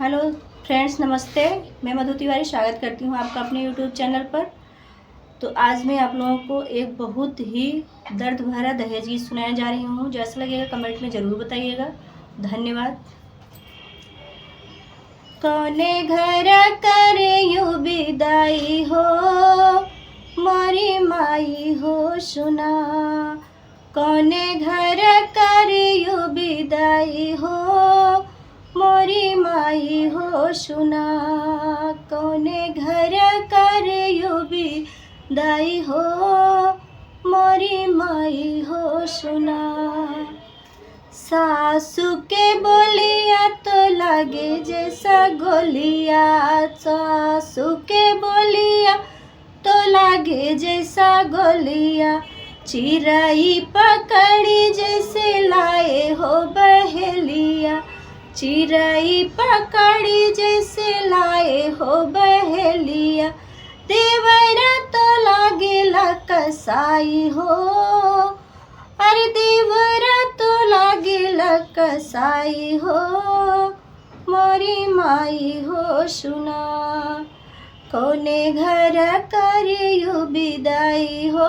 Hello friends, नमस्ते। मैं मधु तिवारी स्वागत करती हूँ आपका अपने यूट्यूब चैनल पर। तो आज मैं आप लोगों को एक बहुत ही दर्द भरा दहेज गीत सुनाने जा रही हूँ। जैसा लगेगा कमेंट में ज़रूर बताइएगा। धन्यवाद। कौने घर कर यू विदाई हो, मोरी माई हो सुना। कौने घर कर यू विदाई हो, मोरी माई हो सुना। कौने घर कर यू विदाई हो, मोरी माई हो सुना। सासू के बोलिया तो लगे जैसा गोलिया, सासू के बोलिया तो लगे जैसा गोलिया। चिराई पकड़ी जैसे लाए हो बहेलिया, चिराई पकड़ी जैसे लाए हो बहेलिया। देवरा तो लागेला कसाई हो, अरे देवरा तो लागेला कसाई हो, मोरी माई हो सुना। कौने घर कर यू विदाई हो,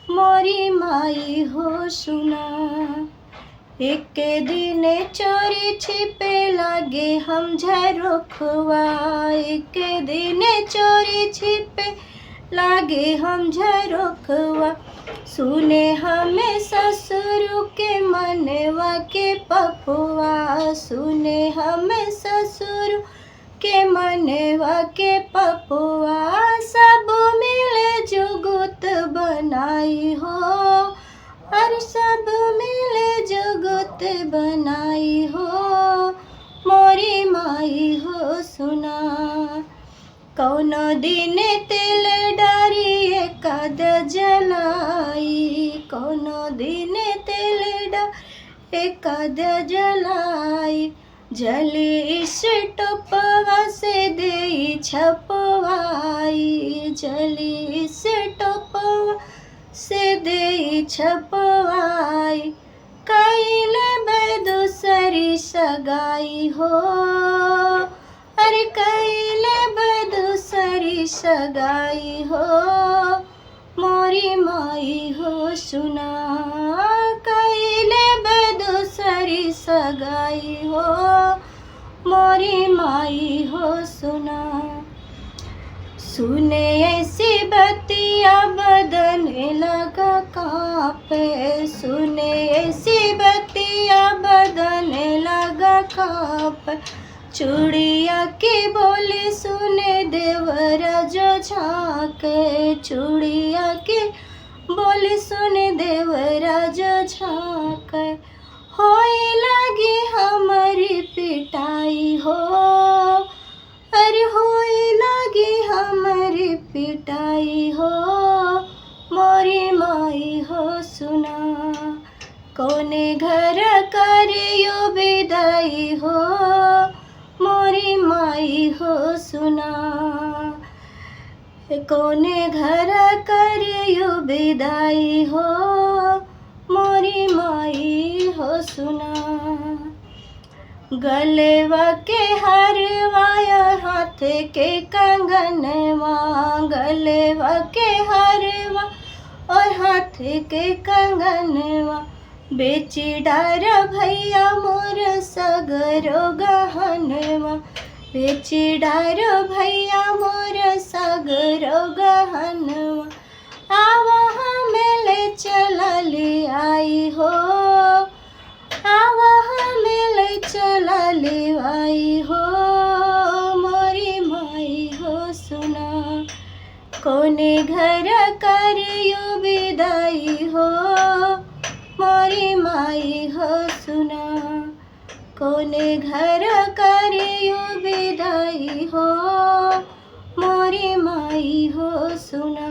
मोरी माई हो सुना। एक दिन चोरी छिपे लागे हम झरोखवा, एक दिन चोरी छिपे लागे हम झरोखवा। सुने हमें ससुर के मनवा के पपुआ, सुने हमें ससुर के मनवा के पपुआ। सब मिले जुगुत बनाई हो, और सब मिले जुगुत बनाई हो, मोरी माई हो सुना। कौनो दिन तेल डारी कद जलाई, कौनो दिन तेल डारी कद जलाई। जली स्टोपवा से दे छपवाई, जली स्टोपवा से दे छपवाई। कैले दूसरी सगाई हो, अरे कैले दूसरी सगाई हो, मोरी माई हो सुना। कैले दूसरी सगाई हो, मोरी माई हो सुना। सुने ऐसी बतिया बदन लगा कांपे, सुने ऐसी बतिया बदन लगा कांपे। चूड़िया की बोली सुने देवरा जो झांके, चूड़िया की बोली सुने देवरा जो झांके। होए लगी हमारी पिटाई हो, अरे होए लगी हमारी पिटाई हो, मोरी माई हो सुना। कौने घर कर यू विदाई हो, मोरी माई हो सुना। कौने घर कर यू विदाई हो, मोरी माई हो सुना। गलेवा के हरवाया हाथ के कंगनवा, गलेवा के हरवा और हाथ के कंगनवा। बेची डार भैया मोर सगरो गहनवा, बेची डार भैया मोर सगरो गहनवा। आवा हमें ले चला ले आई हो, आवा हमें ले चला ले आई हो, मोरी माई हो सुना। कौने घर कर यू विदाई हो, मोरी माई हो सुना। कौने घर कर यू विदाई हो, मोरी माई हो सुना।